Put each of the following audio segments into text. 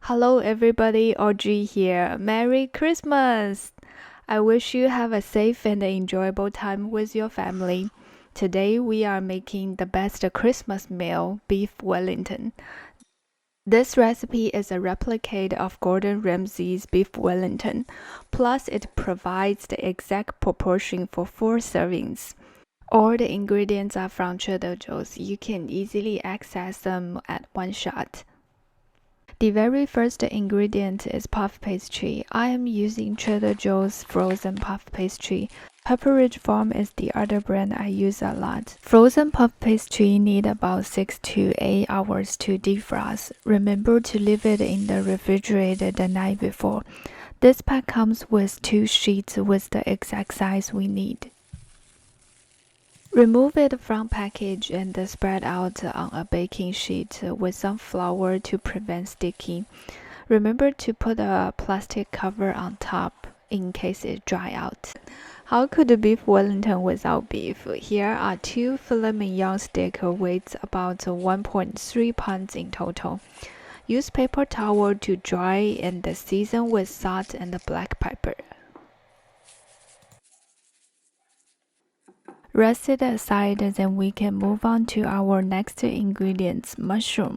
Hello everybody, Audrey here. Merry Christmas! I wish you have a safe and enjoyable time with your family. Today we are making the best Christmas meal, beef Wellington. This recipe is a replicate of Gordon Ramsay's beef Wellington, plus it provides the exact proportion for 4 servings. All the ingredients are from Trader Joe's. You can easily access them at one shot. The very first ingredient is puff pastry. I am using Trader Joe's frozen puff pastry. Pepperidge Farm is the other brand I use a lot. Frozen puff pastry need about 6 to 8 hours to defrost. Remember to leave it in the refrigerator the night before. This pack comes with 2 sheets with the exact size we need. Remove it from package and spread out on a baking sheet with some flour to prevent sticking. Remember to put a plastic cover on top in case it dry out. How could beef Wellington without beef? Here are 2 filet mignon steak weights about 1.3 pounds in total. Use paper towel to dry and season with salt and black pepper. Rest it aside, then we can move on to our next ingredients, mushroom.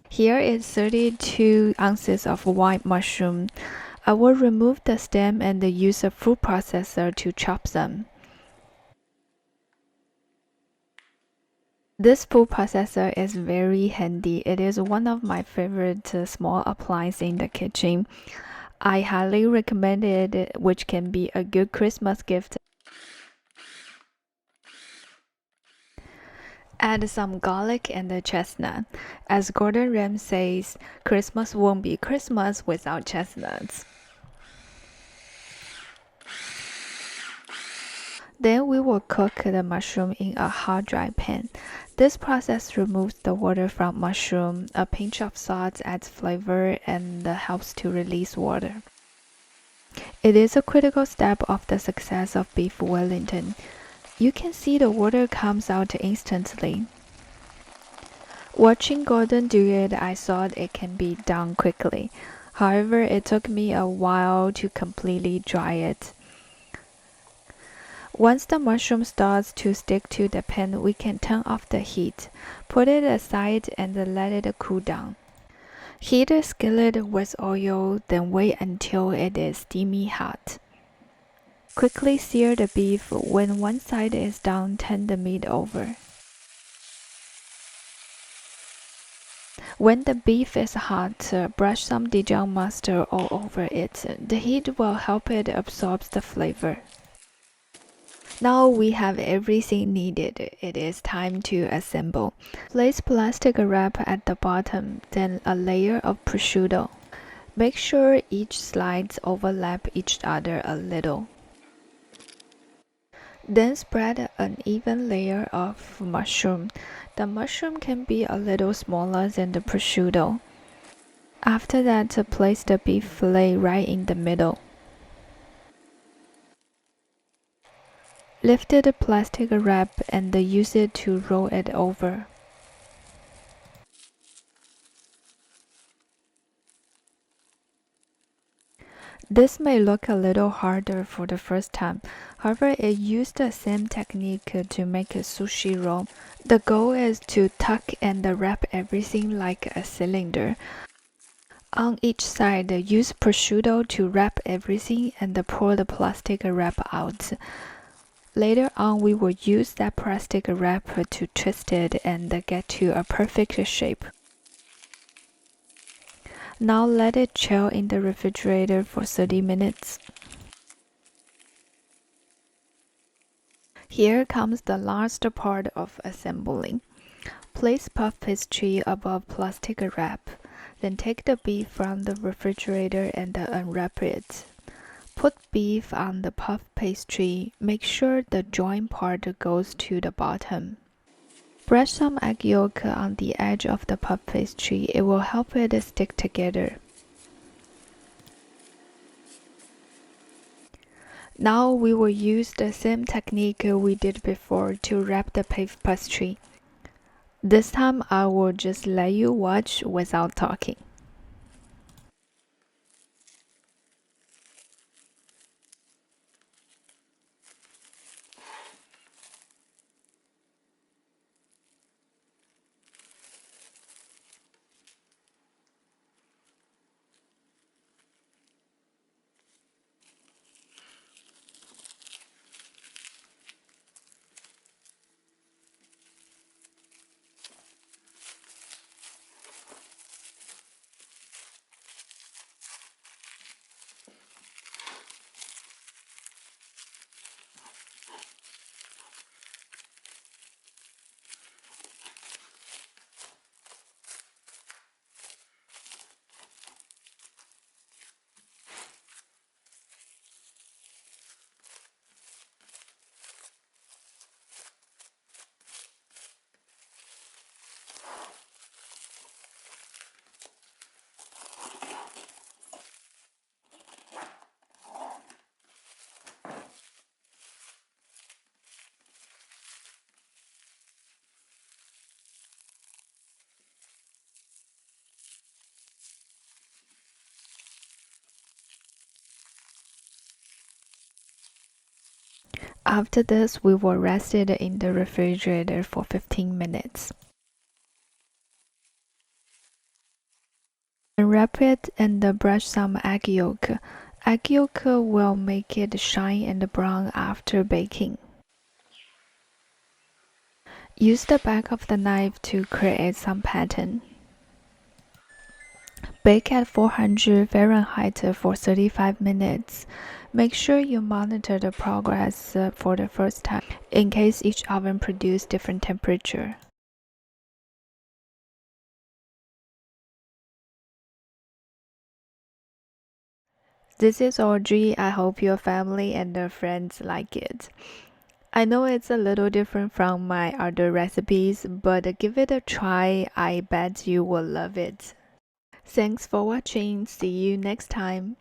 Here is 32 ounces of white mushroom. I will remove the stem and use a food processor to chop them. This food processor is very handy. It is one of my favorite small appliances in the kitchen. I highly recommend it, which can be a good Christmas gift. Add some garlic and chestnut. As Gordon Ramsay says, Christmas won't be Christmas without chestnuts. Then we will cook the mushroom in a hot dry pan. This process removes the water from mushroom. A pinch of salt adds flavor and helps to release water. It is a critical step of the success of beef Wellington. You can see the water comes out instantly. Watching Gordon do it, I thought it can be done quickly. However, it took me a while to completely dry it. Once the mushroom starts to stick to the pan, we can turn off the heat. Put it aside and let it cool down. Heat a skillet with oil, then wait until it is steamy hot. Quickly sear the beef. When one side is done, turn the meat over. When the beef is hot, brush some Dijon mustard all over it. The heat will help it absorb the flavor. Now we have everything needed. It is time to assemble. Place plastic wrap at the bottom, then a layer of prosciutto. Make sure each slides overlap each other a little. Then spread an even layer of mushroom. The mushroom can be a little smaller than the prosciutto. After that, place the beef fillet right in the middle. Lift the plastic wrap and use it to roll it over. This may look a little harder for the first time, however it used the same technique to make a sushi roll. The goal is to tuck and wrap everything like a cylinder. On each side, use prosciutto to wrap everything and pour the plastic wrap out. Later on, we will use that plastic wrap to twist it and get to a perfect shape. Now let it chill in the refrigerator for 30 minutes. Here comes the last part of assembling. Place puff pastry above plastic wrap. Then take the beef from the refrigerator and unwrap it. Put beef on the puff pastry. Make sure the joint part goes to the bottom. Brush some egg yolk on the edge of the puff pastry. It will help it stick together. Now we will use the same technique we did before to wrap the puff pastry. This time I will just let you watch without talking. After this, we will rest it in the refrigerator for 15 minutes. Wrap it and brush some egg yolk. Egg yolk will make it shine and brown after baking. Use the back of the knife to create some pattern. Bake at 400 Fahrenheit for 35 minutes. Make sure you monitor the progress for the first time, in case each oven produces different temperature. This is Audrey. I hope your family and their friends like it. I know it's a little different from my other recipes, but give it a try. I bet you will love it. Thanks for watching. See you next time.